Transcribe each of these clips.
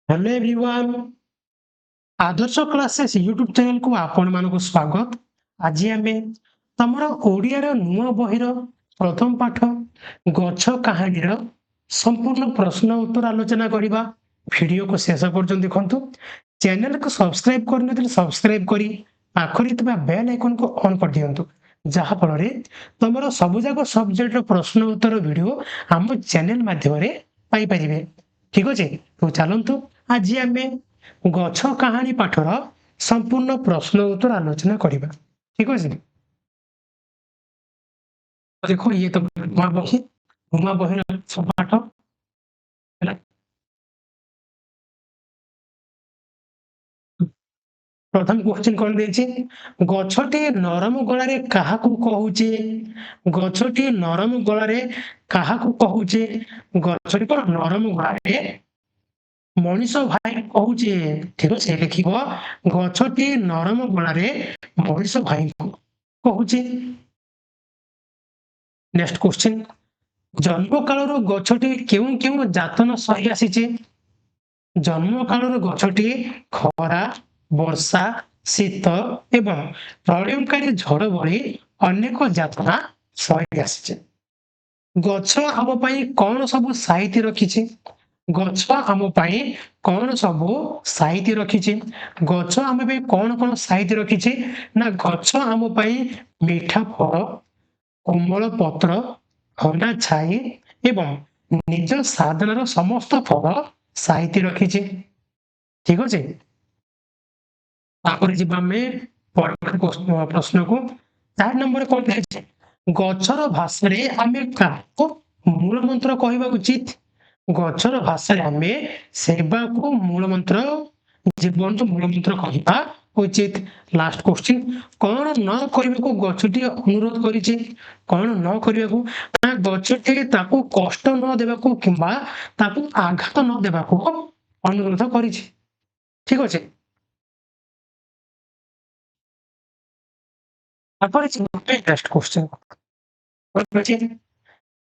Hello everyone आदर्श classes YouTube channel को आपण मानक स्वागत। आज आम तमर ओडिया नुआ बहिर प्रथम पाठ गछ कहानी संपूर्ण प्रश्न उत्तर आलोचना करवा। वीडियो को शेष पर्यंत देखंतु। चैनल को सब्सक्राइब करने सब्सक्राइब करी पाखरी तबा बेल आइकन को ऑन कर दियंतु जहा फल तमर सबुजाक सब्जेक्ट प्रश्न उत्तर वीडियो आम चैनल माध्यम पाई परिबे। ठीक अच्छे तो चलतु आज आम गछ कहानी पाठर संपूर्ण प्रश्न उत्तर आलोचना करवा। ठीक अच्छे देखो ये तो नुआ बहिर पाठ प्रथम क्वेश्चन कौन देछि गछटी नरम गलारे काहाकू कहूचे। गछटी नरम गलारे काहाकू कहूचे। गछटी पर नरम गलारे मनीष भाई कहूचे। ठीक अच्छे लिखिब गछटी नरम गलारे मनीष भाई कहूचे। नेक्स्ट क्वेश्चन जन्म कालर गछटी केउ केउ जातन सही आसीचे। जन्म कालर गछटी खरा वर्षा शीत एवं प्रलयकारी झड़ भली अनेक जातना सही आसीचे। गछ आम पाई कौन सब साहित्य रखिछि। गछ आम पाई कौन सब साहित्य रखिछि। गछ आम पाई कौन कौन साहित्य रखिछि ना गछ आम पाई मीठा फल कोमल पत्र हरा छाई एवं निज साधनार समस्त फल साहित्य रखिछि। ठीक अच्छे प्रश्न को 4 नंबर कौन दिखाई गछर भाषा रे आमे काको मूल मंत्र कहवा उचित। गछर भाषा रे आमे सेवा को मूल मंत्र जीवन मूल मंत्र कहवा उचित। लास्ट क्वेश्चन कौन न करबा को गछटी अनुरोध करिछि। कौन न करबा को ना गछटी ताकू कष्ट न देबा को किंबा ताकू आघात न देबा को अनुरोध करिछि। ठीक अच्छे नेक्स्ट क्वेश्चन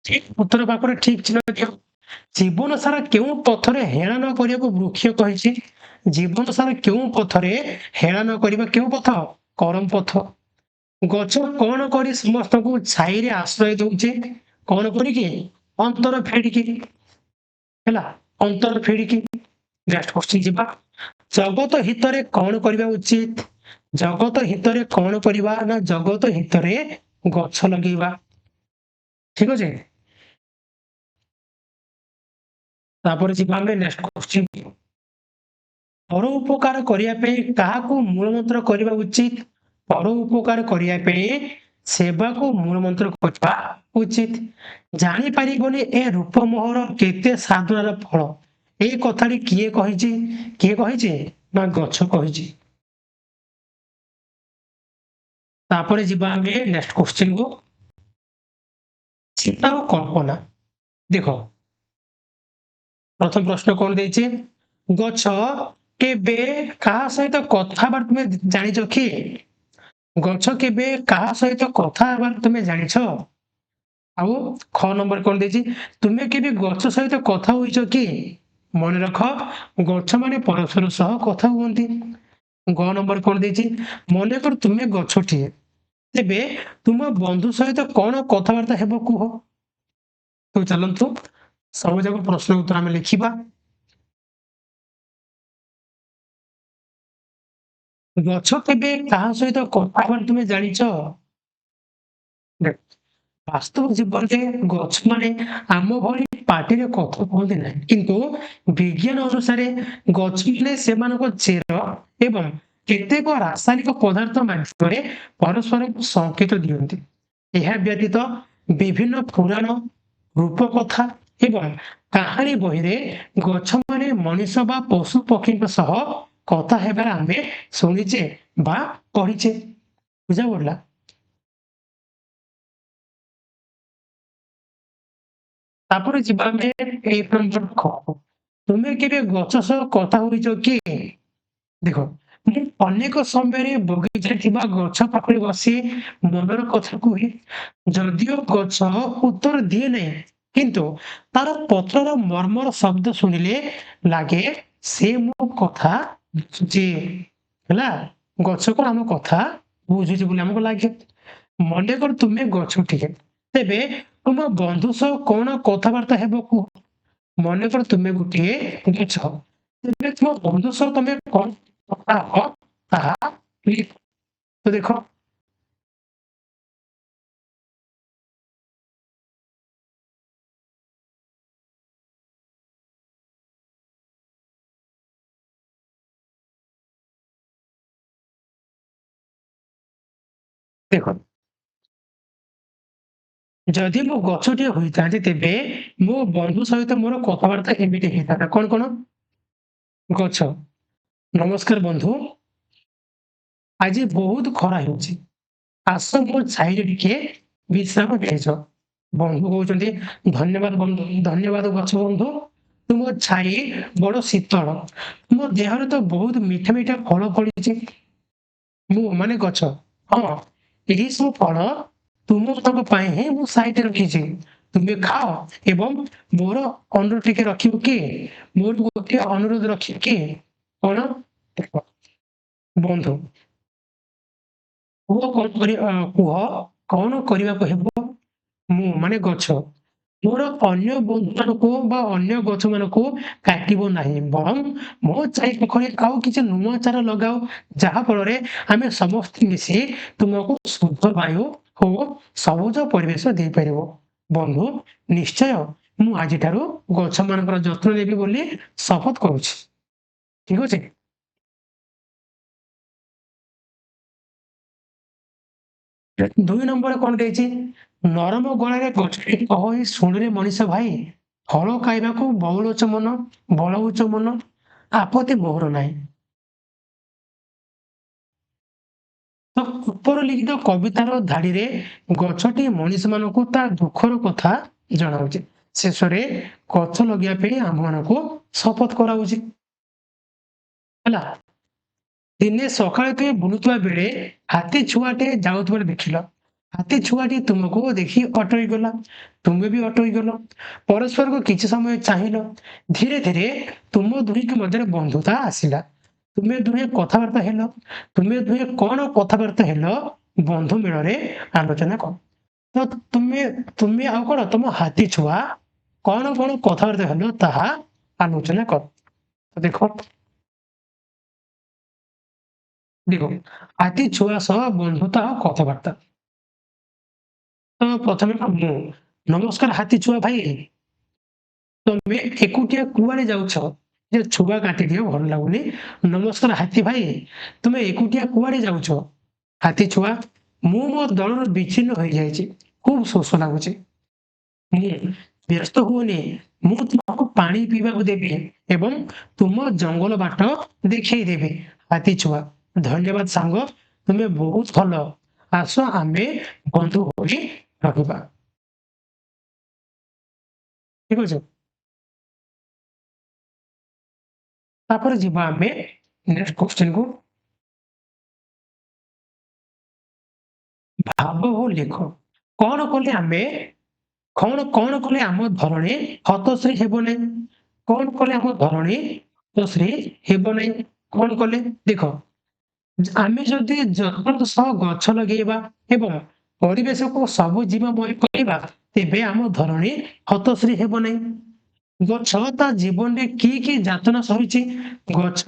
ठीक उत्तर पाखरे ठीक चिन्ह दियो। जीवन सारा केउ पथरे हेळा न करियाको वृक्ष कहिछि। जीवन सारा केउ पथरे हेळा न करिबा केउ पथ करम पथ। गछ कौन करी समस्त को छाई रे आश्रय दउचे। कौन करी कि अंतर फेडिकी हैला अंतर फेडिकी। नेक्स्ट क्वेश्चन जिबा जगत हितरे कौन करबा उचित। जगत हितरे कौन करबा ना जगत हितरे गछ लगेबा। ठीक अच्छे तापर जिबा हम नेक्स्ट क्वेश्चन पर उपकार करिया पे काहाकू मूल मंत्र करबा उचित। पर उपकार करिया पे सेवा को मूल मंत्र करबा उचित। जानि परिबनी ए रूप मोहर केते साधनार फल। ए कथाटी किए कहिछि किए कहिछि ना गछ कहिछि। तापर जिबा हम नेक्स्ट क्वेश्चन को चिंता और कल्पना। देखो प्रथम प्रश्न कौन देछि गछ केबे कहा सहित कथा बार तुमे जानिछ कि। गछ केबे कहा सहित कथा बार तुमे जानिछ। आउ ख नंबर कौन देछि तुमे केबे गछ सहित कथा होइछ कि। मन रख गछ माने परस्पर सह कथा हुअंती। ग नंबर कौन देछि मन कर तुमे गछटिए तेबे तुम बंधु सहित कौन कथबार्ता हेबो कुह। तो चलंतु सब जाक प्रश्न उत्तर आम लिखिबा। गछ केबे कहा सहित कथा हेबार तुमे जानिछ। वास्तव जीवन में गछ माने आम भली पार्टी कथा कहते ना किंतु विज्ञान अनुसार गछ माने सेमानक चेर एवं केतेक रासायनिक पदार्थ माध्यम परस्पर संकेत दियंती। यह व्यतीत विभिन्न पुराण रूपकथा एवं कहानी बही रे गछ माने मनुष्य बा पशु पक्षी सह कथा हेबार आमे शुणिचे बा पढ़िचे। बुझा पड़ला तापर जीवा में ए नंबर ख तुमे केबे गछ सह कथा होइछ कि। देखो ମୁଁ ଅନେକ ସମୟରେ ବଗିଚାରେ ଥିବା ଗଛ ପାଖରେ ବସି ମନର କଥା କୁହେ। ଯଦିଓ ଗଛ ଉତ୍ତର ଦିଏ ନାହିଁ କିନ୍ତୁ ତାର ପତ୍ରର ମର୍ମର ଶବ୍ଦ ଶୁଣିଲେ ଲାଗେ ସେ ମୋ କଥା ବୁଝୁଛି ହେଲା, ଗଛ କଣ ଆମ କଥା ବୁଝୁଛି ବୋଲି ଆମକୁ ଲାଗେ। ମନେକର ତୁମେ ଗଛଟିଏ, ତେବେ ତୁମ ବନ୍ଧୁ ସହ କଣ କଥାବାର୍ତ୍ତା ହେବ କୁହ? ମନେକର ତୁମେ ଗୋଟିଏ ଗଛ, ତେବେ ତୁମ ବନ୍ଧୁ ସହ ତମେ କଣ କଥା ହବ ତାହା ଲେଖ। ତ ଦେଖ, ଦେଖ, ଯଦି ମୁଁ ଗଛଟିଏ ହୋଇଥାନ୍ତି ତେବେ ମୋ ବନ୍ଧୁ ସହିତ ମୋର କଥାବାର୍ତ୍ତା ଏମିତି ହେଇଥାନ୍ତା। କଣ କଣ? ଗଛ, ନମସ୍କାର ବନ୍ଧୁ, ଆଜି ବହୁତ ଖରା ହେଉଛି, ଆସ ମୋ ଛାଇରେ ଟିକେ ବିଶ୍ରାମ ନେଇଯାଅ। ବନ୍ଧୁ କହୁଛନ୍ତି, ଧନ୍ୟବାଦ ବନ୍ଧୁ, ଧନ୍ୟବାଦ ଗଛ ବନ୍ଧୁ, ତୁମ ଛାଇ ବଡ ଶୀତଳ, ତୁମ ଦେହରେ ତ ବହୁତ ମିଠା ମିଠା ଫଳ ଫଳିଛି। ମୁଁ ମାନେ ଗଛ, ହଁ, ଏହି ସବୁ ଫଳ ତୁମମାନଙ୍କ ପାଇଁ ହିଁ ମୁଁ ସାଇତି ରଖିଛି। ତୁମେ ଖାଅ ଏବଂ ମୋର ଅନୁରୋଧ ଟିକେ ରଖିବ କି? ମୋର ଗୋଟିଏ ଅନୁରୋଧ ରଖିବ କି? କଣ? ଦେଖ, ବନ୍ଧୁ, କୁହ କଣ କରିବାକୁ ହେବ? ମୁଁ ମାନେ ଗଛ, ମୋର ଅନ୍ୟ ବନ୍ଧୁମାନଙ୍କୁ ବା ଅନ୍ୟ ଗଛମାନଙ୍କୁ କାଟିବ ନାହିଁ, ବରଂ ମୋ ଛାଇ ପାଖରେ ଆଉ କିଛି ନୂଆ ଚାରା ଲଗାଅ, ଯାହା ଫଳରେ ଆମେ ସମସ୍ତେ ମିଶି ତୁମକୁ ଶୁଦ୍ଧ ବାୟୁ ଓ ସବୁଜ ପରିବେଶ ଦେଇପାରିବ। ବନ୍ଧୁ, ନିଶ୍ଚୟ ମୁଁ ଆଜିଠାରୁ ଗଛମାନଙ୍କର ଯତ୍ନ ନେବି ବୋଲି ଶପଥ କରୁଛି। ଠିକ ଅଛି? ଦୁଇ ନମ୍ବର କଣ ଦେଇଛି? ନରମ ଗଳାରେ ଗଛଟି କହି ଶୁଣିରେ ମଣିଷ ଭାଇ, ଫଳ ଖାଇବାକୁ ବଉଳୁଛ ମନ, ବଳଉଛ ମନ, ଆପତ୍ତି ମୋହର ନାହିଁ। ତ ଉପର ଲିଖିତ କବିତାର ଧାଡିରେ ଗଛଟି ମଣିଷମାନଙ୍କୁ ତା ଦୁଃଖର କଥା ଜଣାଉଛି। ଶେଷରେ ଗଛ ଲଗେଇବା ପାଇଁ ଆମମାନଙ୍କୁ ଶପଥ କରାଉଛି। ହେଲା, ଦିନେ ସକାଳେ ତୁମେ ବୁଲୁଥିବା ବେଳେ ହାତୀ ଛୁଆଟେ ଯାଉଥିବାର ଦେଖିଲ। ହାତୀ ଛୁଆଟି ତୁମକୁ ଦେଖି ଅଟକି ଗଲା, ତୁମେ ବି ଅଟକି ଗଲ। ପରସ୍ପରକୁ କିଛି ସମୟ ଚାହିଁଲ। ଧୀରେ ଧୀରେ ତୁମ ଦୁହିଁଙ୍କ ମଧ୍ୟରେ ବନ୍ଧୁତା ଆସିଲା। ତୁମେ ଦୁହେଁ କଥାବାର୍ତ୍ତା ହେଲ। ତୁମେ ଦୁହେଁ କଣ କଥାବାର୍ତ୍ତା ହେଲ? ବନ୍ଧୁ ମେଳରେ ଆଲୋଚନା କର। ତ ତୁମେ ଆଉ କଣ ତମ ହାତୀ ଛୁଆ କଣ କଣ କଥାବାର୍ତ୍ତା ହେଲ ତାହା ଆଲୋଚନା କର। ତ ଦେଖ, ଦେଖ, ହାତୀ ଛୁଆ ସହ ବନ୍ଧୁତା ଓ କଥାବାର୍ତ୍ତା। ତ ପ୍ରଥମେ ମୁଁ, ନମସ୍କାର ହାତୀ ଛୁଆ ଭାଇ, ତମେ ଏକୁଟିଆ କୁଆଡେ ଯାଉଛ? ଯେ ଛୁଆ କାଟିଦିଅ, ଭଲ ଲାଗୁନି। ନମସ୍କାର ହାତୀ ଭାଇ, ତୁମେ ଏକୁଟିଆ କୁଆଡେ ଯାଉଛ? ହାତୀ ଛୁଆ, ମୁଁ ମୋ ଦଳରୁ ବିଚ୍ଛିନ୍ନ ହୋଇଯାଇଛି, ଖୁବ ଶୋଷ ଲାଗୁଛି। ମୁଁ, ବ୍ୟସ୍ତ ହୁଅନି, ମୁଁ ତୁମକୁ ପାଣି ପିଇବାକୁ ଦେବି ଏବଂ ତୁମ ଜଙ୍ଗଲ ବାଟ ଦେଖେଇ ଦେବି। ହାତୀ ଛୁଆ, ଧନ୍ୟବାଦ ସାଙ୍ଗ, ତୁମେ ବହୁତ ଭଲ। ଆସ ଆମେ ବନ୍ଧୁ ହୋଇ ରହିବା। ଠିକ ଅଛି? ତାପରେ ଯିବା ଆମେ ନେକ୍ସଟ କ୍ୱେଶ୍ଚିନ୍ କୁ। ଭାବ ଓ ଲେଖ। କଣ କଲେ ଆମେ କଣ କଣ କଲେ ଆମ ଧରଣୀ ହତଶ୍ରୀ ହେବ ନାହିଁ? କଣ କଲେ ଆମ ଧରଣୀ ହତଶ୍ରୀ ହେବ ନାହିଁ? କଣ କଲେ? ଦେଖ, ଆମେ ଯଦି ଯତ୍ନର ସହ ଗଛ ଲଗେଇବା ଏବଂ ପରିବେଶକୁ ସବୁଜିମାମୟ କରିବା, ତେବେ ଆମ ଧରଣୀ ହତଶ୍ରୀ ହେବ ନାହିଁ। ଗଛ ତା ଜୀବନରେ କି ଯାତନା ସହିଛି? ଗଛ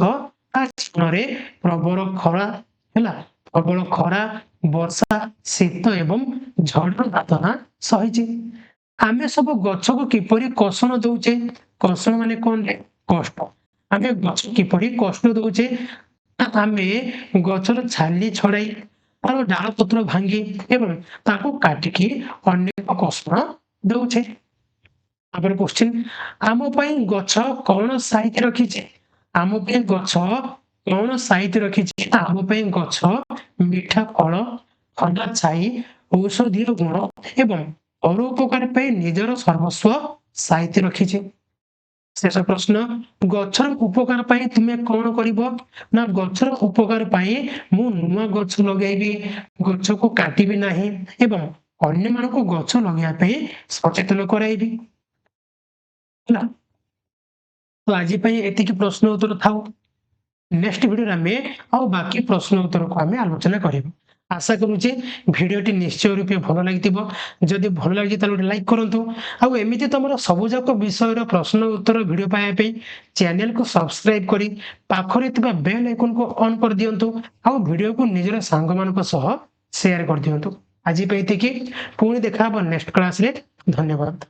ତା ଜୀବନରେ ପ୍ରବଳ ଖରା, ହେଲା, ପ୍ରବଳ ଖରା, ବର୍ଷା, ଶୀତ ଏବଂ ଝଡ଼ର ଯାତନା ସହିଛି। ଆମେ ସବୁ ଗଛକୁ କିପରି କଷଣ ଦଉଛେ? କଷଣ ମାନେ କଣ? କଷ୍ଟ। ଆମେ ଗଛ କିପରି କଷ୍ଟ ଦଉଛେ? ଆମେ ଗଛର ଛାଲି ଛଡାଇ, ତାର ଡାଳ ପତ୍ର ଭାଙ୍ଗି ଏବଂ ତାକୁ କାଟିକି ଅନେକ କଷଣ ଦଉଛେ। ତାପରେ କୋଶ୍ଚିନ୍, ଆମ ପାଇଁ ଗଛ କଣ ସାଇତି ରଖିଛି? ଆମ ପାଇଁ ଗଛ କଣ ସାଇତି ରଖିଛି? ଆମ ପାଇଁ ଗଛ ମିଠା ଫଳ, ଥଣ୍ଡା ଛାଇ, ଔଷଧୀୟ ଗୁଣ ଏବଂ ପରୋପକାର ପାଇଁ ନିଜର ସର୍ବସ୍ୱ ସାଇତି ରଖିଛି। ଶେଷ ପ୍ରଶ୍ନ, ଗଛର ଉପକାର ପାଇଁ ତୁମେ କଣ କରିବ? ନା ଗଛର ଉପକାର ପାଇଁ ମୁଁ ନୂଆ ଗଛ ଲଗାଇବି, ଗଛକୁ କାଟିବି ନାହିଁ ଏବଂ ଅନ୍ୟମାନଙ୍କୁ ଗଛ ଲଗେଇବା ପାଇଁ ସଚେତନ କରାଇବି। ହେଲା, तो आज एतिकी प्रश्न उत्तर थाउ नेक्स्ट वीडियो में आउ बाकी प्रश्न उत्तर को आम आलोचना करूँ। आशा करुचे भिडटी निश्चय रूपे भल लगी जदि भल लगी गोटे लाइक करूँ आउ एमती तुम सबुजाक विषय प्रश्न उत्तर भिड पाइबापी चैनल को सब्सक्राइब कर पाखरे बेल आइकन को ऑन कर दिंतु आउ वीडियो को निजर सांग मान शेयर कर दिंतु। आज पुणी देखा नेक्स्ट क्लास रे। धन्यवाद।